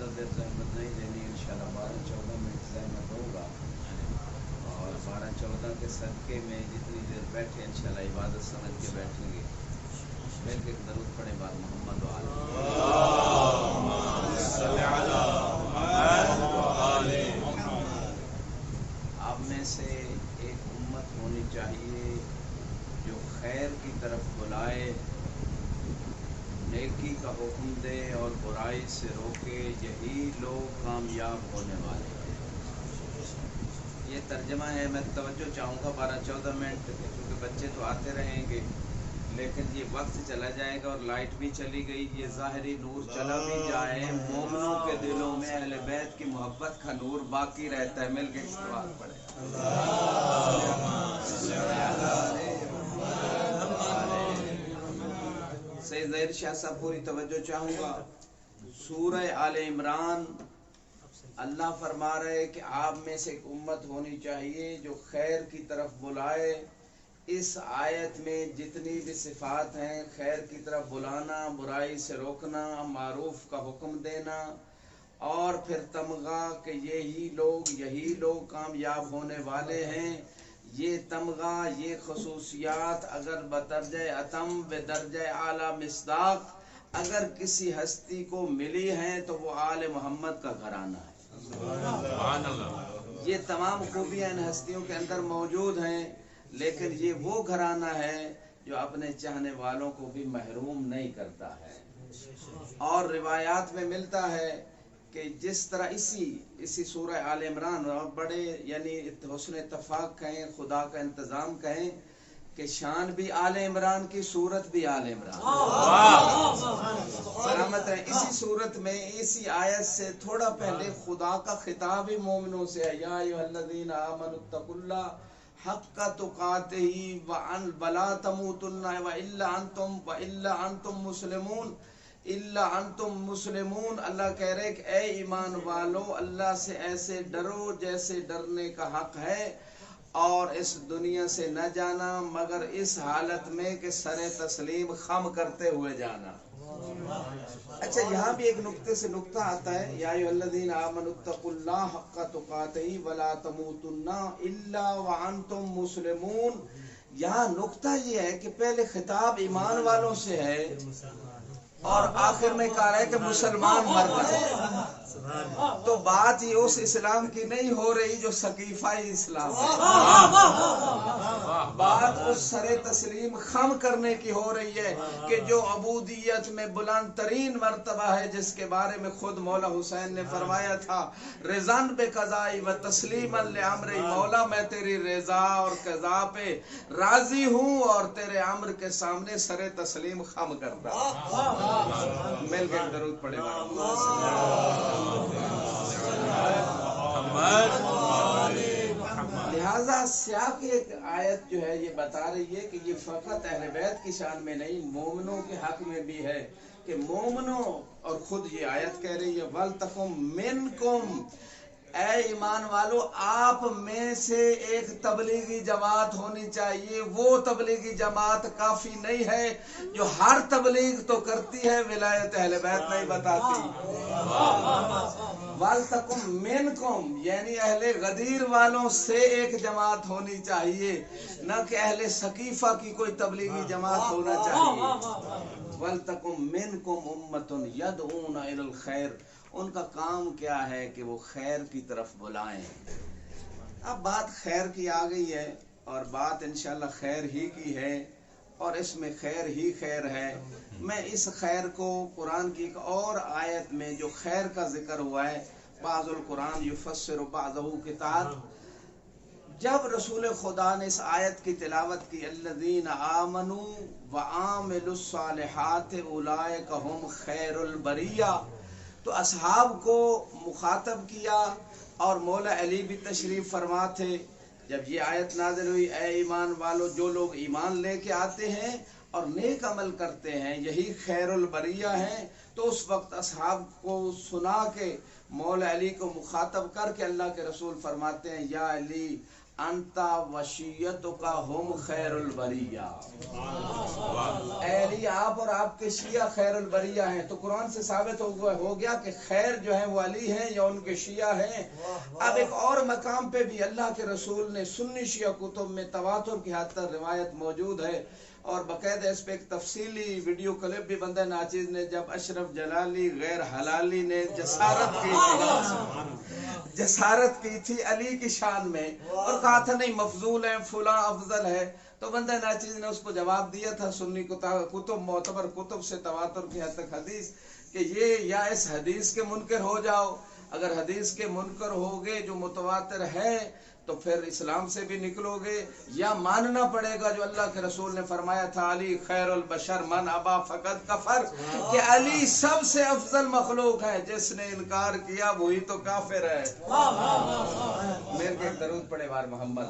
ज़्यादा देर ज़हमत नहीं लेनी, इंशाल्लाह 12-14 मिनट ज़हमत होगा और 12-14 के सदक़े में जितनी देर बैठे इंशाल्लाह इबादत समझ के बैठेंगे। मिल के दरूद पढ़े बाद मोहम्मद व आले। आप में से एक उम्मत होनी चाहिए जो खैर की तरफ बुलाए, नेकी का हुक्म दे और बुराई से रोके, यही लोग कामयाब होने वाले हैं। ये तर्जमा है। मैं तवज्जो चाहूँगा 12-14 मिनट, क्योंकि बच्चे तो आते रहेंगे लेकिन ये वक्त चला जाएगा और लाइट भी चली गई, ये ज़ाहिरी नूर चला भी जाए, मोमिनों के दिलों में अहले बैत की मोहब्बत का नूर बाकी रहता है। मिल के इस्तग़फ़ार पढ़े। सैयद ज़हीर शाह साहब पूरी तवज्जो चाहूँगा। सूरह आले इमरान अल्लाह फरमा रहे कि आप में से एक उम्मत होनी चाहिए जो खैर की तरफ बुलाए। इस आयत में जितनी भी सिफात हैं, खैर की तरफ बुलाना, बुराई से रोकना, मारूफ का हुक्म देना और फिर तमगा कि यही लोग कामयाब होने वाले हैं। ये तमगा, ये खसूसियात अगर बदरजे अतम व दर्जे आला मिस्दाक अगर किसी हस्ती को मिली हैं तो वो आले मोहम्मद का घराना है। ये तमाम खूबियाँ इन हस्तियों के अंदर मौजूद हैं, लेकिन ये वो घराना है जो अपने चाहने वालों को भी महरूम नहीं करता है। और रिवायात में मिलता है कि जिस तरह इसी सूरह आल इमरान बड़े यानी हुस्न इत्तफाक कहें, खुदा का इंतज़ाम कहें कि शान भी आल इमरान की, सूरत भी आल इमरान। सलामत है। इसी सूरत में इसी आयत से थोड़ा पहले खुदा का खिताब ही मोमिनों से है। या अय्युहल्लज़ीना आमनुत्तकुल्लाह हक्का तुकातिही वला तमूतुन्ना इल्ला अंतुम मुस्लिमून। अल्लाह कह रहे कि ए ईमान वालो, अल्लाह से ऐसे डरो जैसे डरने का हक है और इस दुनिया से न जाना मगर इस हालत में कि सरे तस्लीम खम करते हुए जाना। अच्छा, यहाँ भी एक नुक्ते से नुक्ता आता है। या अय्युहल्लज़ीना आमनुत्तकुल्लाह हक्का तुकातिही वला तमूतुन्ना इल्ला व अंतुम मुस्लिमून। यहाँ नुक्ता ये है कि पहले खिताब ईमान वालों से है और आखिर में कहा है कि मुसलमान मर गए। तो बात ये उस इस्लाम की नहीं हो रही जो सकीफाई इस्लाम है, बात उस सरे तस्लीम खम करने की हो रही है कि जो अबूदियत में बुलंद तरीन मर्तबा है, जिसके बारे में खुद मौला हुसैन ने फरमाया था, रिज़न बे कज़ाई व तस्लीमन ले अम्री। मौला मैं तेरी रज़ा और कज़ा पे राजी हूँ और तेरे अम्र के सामने सरे तस्लीम खम करता। मिल के दरूद पढ़े। लिहाजा स्याह की एक आयत जो है ये बता रही है कि ये फकत अहले बैत की शान में नहीं, मोमिनों के हक में भी है कि मोमिनों, और खुद ये आयत कह रही है वल तकुम मिनकुम, ऐ ईमान वालो आप में से एक तबलीगी जमात होनी चाहिए। वो तबलीगी जमात काफी नहीं है जो हर तबलीग तो करती है, विलायत अहले बैत नहीं बताती। वल तकुम मिनकुम यानी अहले गदीर वालों से एक जमात होनी चाहिए, न कि अहले सकीफा की कोई तबलीगी जमात होना चाहिए। वल तकुम मिनकुम उम्मतुन यदऊना इलल खैर, उनका काम क्या है कि वो खैर की तरफ बुलाएं। अब बात खैर की आ गई है और बात इंशाल्लाह खैर ही की है और इसमें खैर ही खैर है। मैं इस खैर को कुरान की एक और आयत में जो खैर का जिक्र हुआ है, बाज़ुल कुरान युफस्सिरु बाज़हु किताब, जब रसूल खुदा ने इस आयत की तिलावत की, अल्लज़ीना आमनू व आमिलुस सालिहात उलाइका हुम खैरुल बरिया, तो असहाब को मुखातब किया और मौला अली भी तशरीफ फरमा थे। जब ये आयत नाज़िल हुई, ए ईमान वालों, जो लोग ईमान लेके आते हैं और नेक अमल करते हैं यही खैरुल बरिया हैं, तो उस वक्त असहाब को सुना के मौला अली को मुखातब करके अल्लाह के रसूल फरमाते हैं, या अली अंता वशियतु का हम खैरुल बरिया। अली आप और आपके शिया खैरुल बरिया हैं। तो कुरान से साबित हो गया कि खैर जो है वो अली हैं या उनके शिया हैं। अब एक और मकाम पे भी अल्लाह के रसूल ने सुन्नी शिया कुतुब में तवातुर की हद तक रिवायत मौजूद है और बाकायदा इस पे एक तफसीली वीडियो क्लिप भी बंदा नाचिज ने, जब अशरफ जलाली गैर हलाली ने जसारत की थी अली की शान में और कहा था नहीं मफजूल है, फुला अफजल है, तो बंदा नाचिज ने उसको जवाब दिया था सुन्नी कुतुब मोतबर कुतुब से तवातुर की हद तक हदीस कि ये या इस हदीस के मुनकर हो जाओ, अगर हदीस के मुनकर होगे जो मुतवातिर है तो फिर इस्लाम से भी निकलोगे, या मानना पड़ेगा जो अल्लाह के रसूल ने फरमाया था अली खैरुल बशर मन अबा फकत कफर, कि अली सबसे अफजल मखलूक है, जिसने इनकार किया वही तो काफिर है। मेरे के एक दरूद पढ़े बार मोहम्मद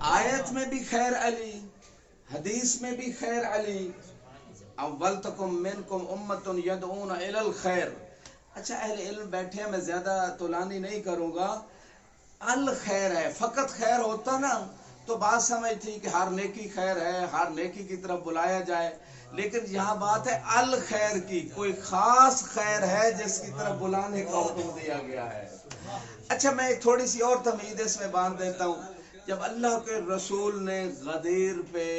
आयत में भी खैर अली, हदीस में भी खैर अली। अव्वल तकुम मिनकुम उम्मतुन यदऊन इलल खैर। अच्छा अहले इल्म बैठे हैं, मैं ज्यादा तुलानी नहीं करूंगा। अल खैर है, फकत खैर होता ना तो बात समझ थी कि हर नेकी खैर है, हर नेकी की तरफ बुलाया जाए, लेकिन यहाँ बात है अल खैर की, कोई खास खैर है जिसकी तरफ बुलाने का हुक्म दिया गया है। अच्छा मैं एक थोड़ी सी और तमीद इसमें बांध देता हूँ। जब अल्लाह के रसूल ने गदीर पे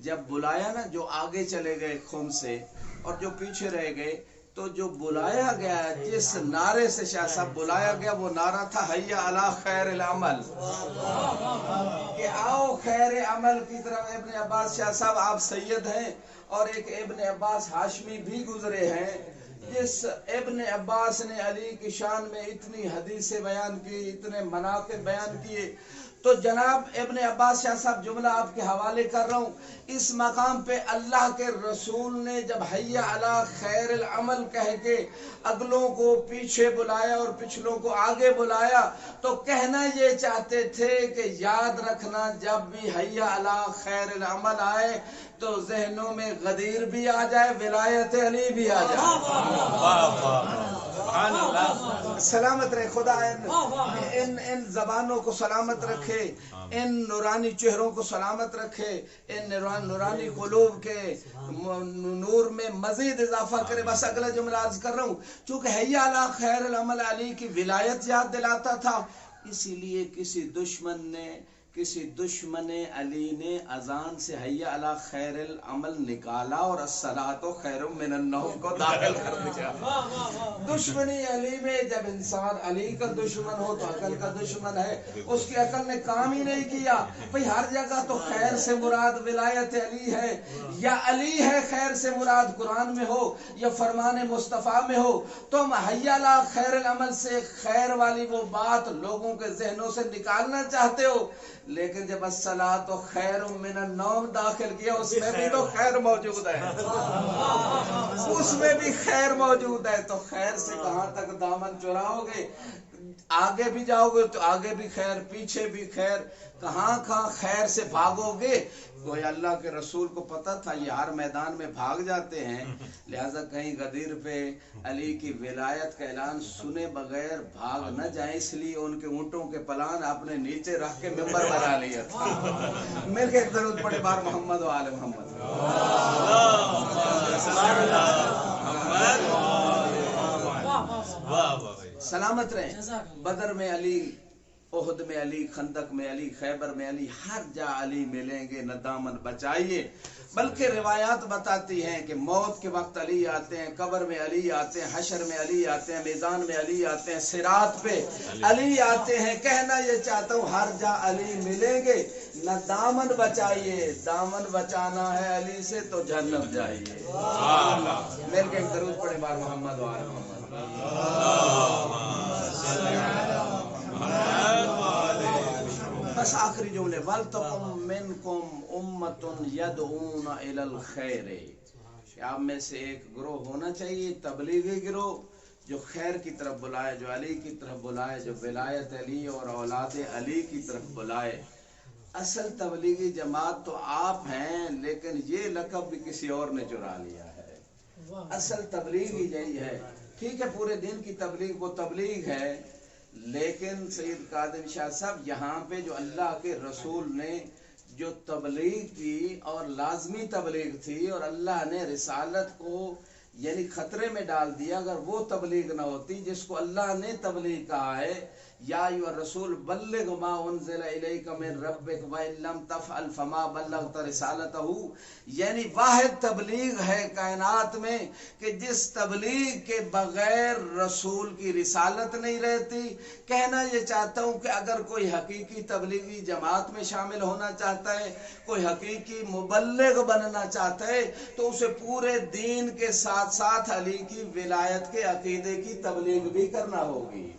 जब बुलाया ना, जो आगे चले गए खून से और जो पीछे रह गए, तो जो बुलाया गया, जिस नारे से शाह साहब बुलाया गया, वो नारा था हैया अला खैर अमल, कि आओ खैर अमल की तरफ। इब्ने अब्बास शाह साहब आप सैयद हैं और एक इब्ने अब्बास हाशमी भी गुजरे हैं। जिस इब्ने अब्बास ने अली की शान में इतनी हदीसें बयान की, इतने मनाक़िब बयान किए, तो जनाब इब्ने अब्बास शाह साहब जुमला आपके हवाले कर रहा हूँ। इस मकाम पे अल्लाह के रसूल ने जब हैया अला खैर अमल कह के अगलों को पीछे बुलाया और पिछलों को आगे बुलाया, तो कहना ये चाहते थे कि याद रखना जब भी हैया अला खैर अमल आए तो जहनों में गदीर भी आ जाए, विलायत अली भी आ जाए। सलामत रहे खुदा इन जबानों को सलामत रखे, इन नूरानी चेहरों को सलामत रखे, इन नूरानी कुलूब के नूर में मजीद इजाफा करे। बस अगला जुमला अर्ज कर रहा हूँ, चूंकि हैया अला खैर अमल अली की विलायत याद दिलाता था, इसीलिए किसी दुश्मन अली ने अजान से हैया अला खैरिल अमल निकाला और अस्सलातु खैरुम मिनन नौम को दाखिल कर दिया। दुश्मनी अली में जब इंसान अली का दुश्मन हो तो अकल का दुश्मन है, उसकी अकल ने काम ही नहीं किया। भाई हर जगह तो खैर से मुराद विलायत अली है, या अली है खैर से मुराद कुरान में हो या फरमान मुस्तफ़ा में हो, तो हम हैया अला खैरिल अमल से खैर वाली वो बात लोगों के जहनों से निकालना चाहते हो, लेकिन जब अस्सलातु खैरुम मिनन नौम दाखिल किया, उसमें भी तो खैर मौजूद है, उसमें भी खैर मौजूद है। तो खैर से कहाँ तक दामन चुराओगे? आगे भी जाओगे तो आगे भी खैर, पीछे भी खैर, कहाँ कहाँ खैर से भागोगे? कोई अल्लाह के रसूल को पता था ये हर मैदान में भाग जाते हैं, लिहाजा कहीं गदीर पे अली की विलायत का ऐलान सुने बगैर भाग न जाए, इसलिए उनके ऊँटों के पलान आपने नीचे रख के मिंबर बना लिया था। मिल के जरूरत पड़े बार मोहम्मद व आले मोहम्मद। सलामत रहे। बदर में अली, ओहद में अली, खंदक में अली, खैबर में अली, हर जा अली मिलेंगे, न दामन बचाइए। बल्कि रिवायात बताती हैं कि मौत के वक्त अली आते हैं, कब्र में अली आते हैं, हशर में अली आते हैं, मैदान में अली आते हैं, सिरात पे अली आते हैं। कहना ये चाहता हूँ हर जा अली मिलेंगे, न दामन बचाइए, दामन बचाना है अली से तो जन्नत जाइए। मिल के एक दरूद पढ़े बार मोहम्मद व आले मोहम्मद। बस आखिरी जुमले, वल तकुम मिनकुम उम्मतुन यदऊना इलल खैर, आप में से एक गिरोह होना चाहिए, तबलीगी गिरोह, जो खैर की तरफ बुलाए, जो अली की तरफ बुलाए, जो विलायत अली और औलाद अली की तरफ बुलाए। असल तबलीगी जमात तो आप हैं, लेकिन ये लक़ब भी किसी और ने चुरा लिया है। असल तबलीगी यही है ٹھیک ہے پورے دین کی تبلیغ وہ تبلیغ ہے، لیکن سید کاظم شاہ صاحب یہاں پہ جو اللہ کے رسول نے جو تبلیغ کی اور لازمی تبلیغ تھی، اور اللہ نے رسالت کو یعنی خطرے میں ڈال دیا، اگر وہ تبلیغ نہ ہوتی جس کو اللہ نے تبلیغ کہا ہے، یا ایھا الرسول بلغ ما انزل الیک من ربک وان لم تفعل فما بلغت رسالتہ، یعنی واحد تبلیغ ہے کائنات میں کہ جس تبلیغ کے بغیر رسول کی رسالت نہیں رہتی۔ کہنا یہ چاہتا ہوں کہ اگر کوئی حقیقی تبلیغی جماعت میں شامل ہونا چاہتا ہے، کوئی حقیقی مبلغ بننا چاہتا ہے، تو اسے پورے دین کے ساتھ ساتھ علی کی ولایت کے عقیدے کی تبلیغ بھی کرنا ہوگی۔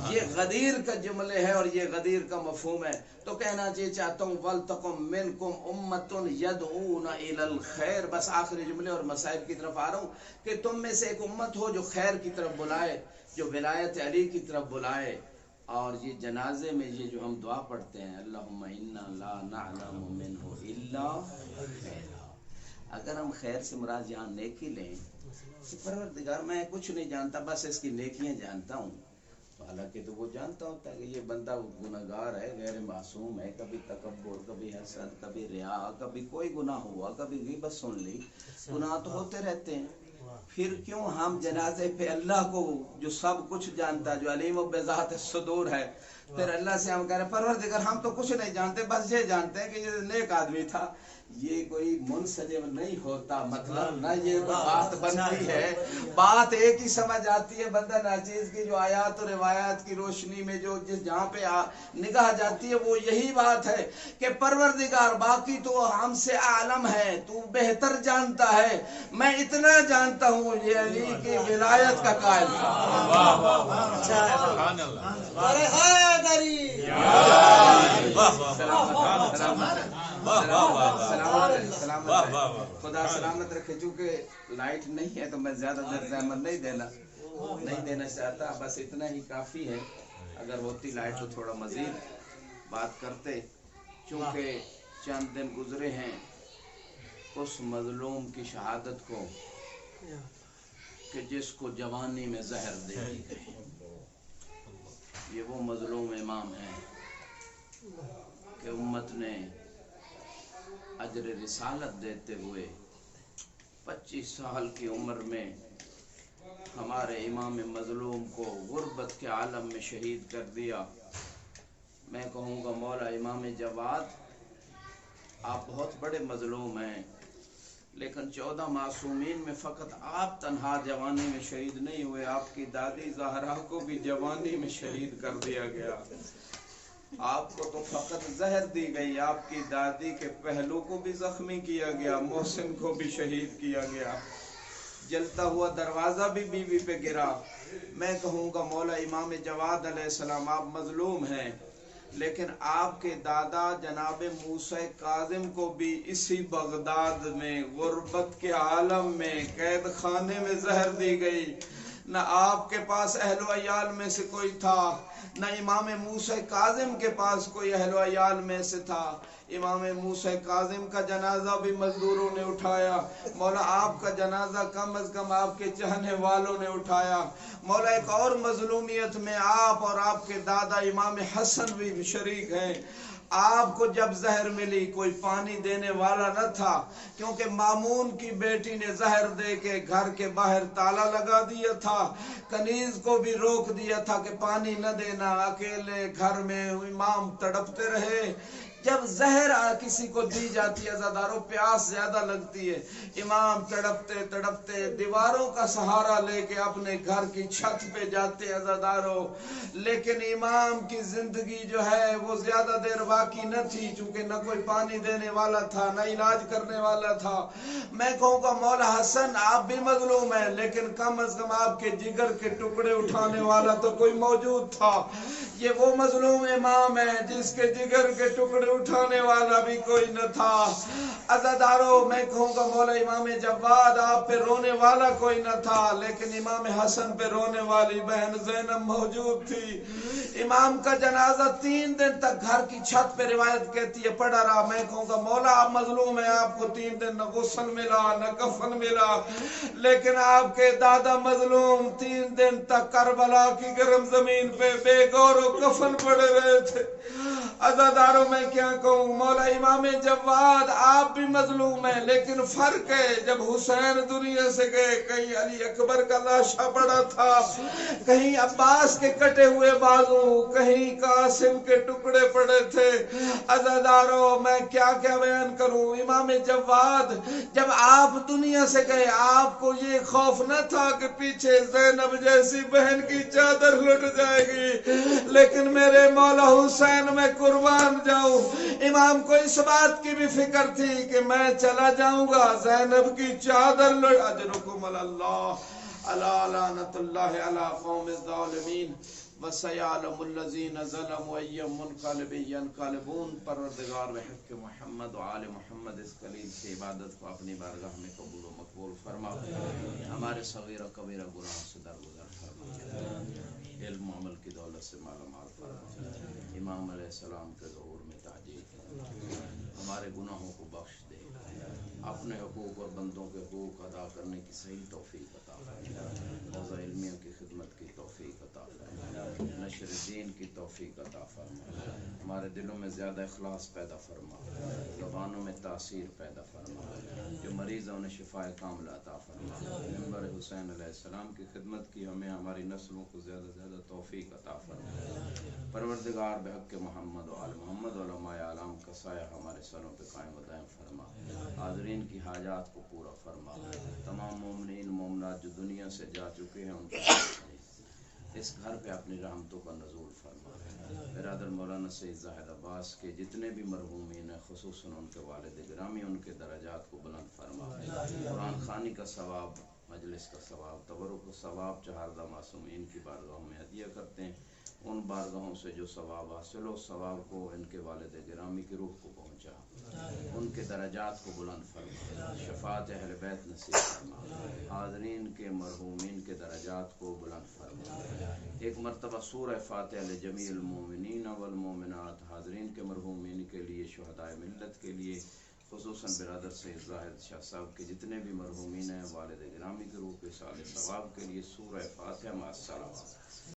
یہ غدیر کا جملے ہے اور یہ غدیر کا مفہوم ہے۔ تو کہنا یہ چاہتا ہوں وَلْتَقُمْ مِنْكُمْ أُمَّةٌ يَدْعُونَ إِلَى الْخَيْرِ، بس آخری جملے اور مصائب کی طرف آ رہا ہوں کہ تم میں سے ایک امت ہو جو خیر کی طرف بلائے، جو ولایت علی کی طرف بلائے۔ اور یہ جنازے میں یہ جو ہم دعا پڑھتے ہیں اللہم انا لا نعلم منہ الا خیرا، اگر ہم خیر سے مراد یہاں نیکی لیں کہ پروردگار میں کچھ نہیں جانتا، بس اس کی نیکیاں جانتا ہوں، حالانکہ تو وہ جانتا ہوتا ہے کہ یہ بندہ گناہگار ہے، غیر معصوم ہے، کبھی تکبر، کبھی حسد، کبھی ریا، کبھی کوئی گناہ ہوا، کبھی غیبت سن لی، گناہ تو ہوتے رہتے ہیں۔ پھر کیوں ہم جنازے پہ اللہ کو جو سب کچھ جانتا ہے، جو علیم بذات الصدور ہے، پھر اللہ سے ہم کہہ رہے پروردگار ہم تو کچھ نہیں جانتے، بس یہ جانتے ہیں کہ یہ نیک آدمی تھا، یہ کوئی منسجم نہیں ہوتا، مطلب نہ یہ بات بنتی ہے۔ بات ایک ہی سمجھ آتی ہے بندہ ناچیز کی، جو آیات اور روایات کی روشنی میں جو جہاں پہ نگاہ جاتی ہے وہ یہی بات ہے کہ پروردگار باقی تو ہم سے عالم ہے، تو بہتر جانتا ہے، میں اتنا جانتا ہوں یہ علی کی ولایت کا قائل تھا۔ خدا سلامت رکھے۔ چونکہ لائٹ نہیں ہے تو میں زیادہ در زحمت نہیں دینا چاہتا، بس اتنا ہی کافی ہے۔ اگر ہوتی لائٹ تو تھوڑا مزید بات کرتے، چونکہ چند دن گزرے ہیں اس مظلوم کی شہادت کو کہ جس کو جوانی میں زہر دے دی گئی۔ یہ وہ مظلوم امام ہے کہ امت نے اجر رسالت دیتے ہوئے 25 سال کی عمر میں ہمارے امام مظلوم کو غربت کے عالم میں شہید کر دیا۔ میں کہوں گا مولا امام جواد آپ بہت بڑے مظلوم ہیں، لیکن 14 معصومین میں فقط آپ تنہا جوانی میں شہید نہیں ہوئے، آپ کی دادی زہرا کو بھی جوانی میں شہید کر دیا گیا۔ آپ کو تو فقط زہر دی گئی، آپ کی دادی کے پہلو کو بھی زخمی کیا گیا، محسن کو بھی شہید کیا گیا، جلتا ہوا دروازہ بھی بیوی پہ گرا۔ میں کہوں گا مولا امام جواد علیہ السلام آپ مظلوم ہیں، لیکن آپ کے دادا جناب موسیٰ کاظم کو بھی اسی بغداد میں غربت کے عالم میں قید خانے میں زہر دی گئی۔ نہ آپ کے پاس اہل و عیال میں سے کوئی تھا، نہ امام موسیٰ کاظم کے پاس کوئی اہل و عیال میں سے تھا۔ امام موسیٰ کاظم کا جنازہ بھی مزدوروں نے اٹھایا، مولا آپ کا جنازہ کم از کم آپ کے چاہنے والوں نے اٹھایا۔ مولا ایک اور مظلومیت میں آپ اور آپ کے دادا امام حسن بھی شریک ہیں۔ آپ کو جب زہر ملی کوئی پانی دینے والا نہ تھا، کیونکہ مامون کی بیٹی نے زہر دے کے گھر کے باہر تالا لگا دیا تھا، کنیز کو بھی روک دیا تھا کہ پانی نہ دینا، اکیلے گھر میں امام تڑپتے رہے۔ جب زہر کسی کو دی جاتی ہے عزاداروں، پیاس زیادہ لگتی ہے، امام تڑپتے تڑپتے دیواروں کا سہارا لے کے اپنے گھر کی چھت پہ جاتے عزاداروں، لیکن امام کی زندگی جو ہے وہ زیادہ دیر باقی نہ تھی، چونکہ نہ کوئی پانی دینے والا تھا، نہ علاج کرنے والا تھا۔ میں کہوں گا مولا حسن آپ بھی مظلوم ہیں، لیکن کم از کم آپ کے جگر کے ٹکڑے اٹھانے والا تو کوئی موجود تھا۔ یہ وہ مظلوم امام ہے جس کے جگر کے ٹکڑے اٹھانے والا بھی کوئی نہ تھا۔ عزادارو میں کہوں گا مولا امام جواد آپ پہ رونے والا کوئی نہ تھا، لیکن امام حسن پہ رونے والی بہن زینب موجود تھی۔ امام کا جنازہ 3 دن تک گھر کی چھت پہ روایت کہتی ہے پڑا رہا۔ میں کہوں گا مولا آپ مظلوم ہیں، آپ کو 3 دن نہ غسل ملا نہ کفن ملا، لیکن آپ کے دادا مظلوم 3 دن تک کربلا کی گرم زمین پہ بے غور و کفن پڑے رہے تھے۔ عزاداروں میں کیا کہوں، مولا امام جواد آپ بھی مظلوم ہیں، لیکن فرق ہے جب حسین دنیا سے گئے کہیں علی اکبر کا لاشا پڑا تھا، کہیں عباس کے کٹے ہوئے بازو، کہیں قاسم کے ٹکڑے پڑے تھے۔ عزاداروں میں کیا بیان کروں، امام جواد جب آپ دنیا سے گئے آپ کو یہ خوف نہ تھا کہ پیچھے زینب جیسی بہن کی چادر لٹ جائے گی، لیکن میرے مولا حسین میں قربان جاؤں، امام کو اس بات کی بھی فکر تھی کہ میں چلا جاؤں گا زینب کی چادر لٹ۔ اجرکم اللہ علی لعنت اللہ علی قوم الظالمین وسیعلم الذین ظلموا ای منقلب ینقلبون۔ پروردگار بحق محمد و آل محمد اس کلیم سے عبادت کو اپنی بارگاہ میں قبول و مقبول فرما، ہمارے صغیر و کبیر گناہ سے درگزر فرما، علم و عمل کی دولت سے مالا مال فرما، امام علیہ السلام کے ظہور میں تعجیل فرما، ہمارے گناہوں کو بخش دے، اپنے حقوق اور بندوں کے حقوق ادا کرنے کی صحیح توفیق عطا فرما، موضوع علمیہ کی خدمت کی توفیق عطا فرما، نشر دین کی توفیق عطا فرما، ہمارے دلوں میں زیادہ اخلاص پیدا فرما، زبانوں میں تاثیر پیدا فرما، جو مریض ہیں انہیں شفاء کاملہ عطا فرما، منبر حسین علیہ السلام کی خدمت کی ہمیں ہماری نسلوں کو زیادہ زیادہ توفیق عطا فرما۔ پروردگار بحق محمد و آل محمد علماء اعلام کا سایہ ہمارے سروں پہ قائم و دائم فرما، حاضرین کی حاجات کو پورا فرما، تمام مومنین مومنات جو دنیا سے جا چکے ہیں ان کا اس گھر پہ اپنی رحمتوں کا نزول فرما۔ برادر مولانا سید زاہد عباس کے جتنے بھی مرحومین ہیں خصوصاً ان کے والد گرامی ان کے درجات کو بلند فرما، قرآن خوانی کا ثواب، مجلس کا ثواب، تبرک و ثواب چہاردہ معصومین کی بارگاہوں میں ہدیہ کرتے ہیں، ان بارگاہوں سے جو ثواب حاصل ہو ثواب کو ان کے والد گرامی کی روح کو پہنچا، ان کے درجات کو بلند فرما، شفاعت اہل بیت نصیب فرما، حاضرین کے مرحومین کے درجات کو بلند فرما۔ ایک مرتبہ سورہ فاتحہ لجمیع المومنین والمومنات، حاضرین کے مرحومین کے لیے، شہدائے ملت کے لیے، خصوصاً برادر سید زاہد شاہ صاحب کے جتنے بھی مرحومین ہیں والد گرامی کے روح کے صالح ثواب کے لیے سورہ فاتحہ مع الصلوات۔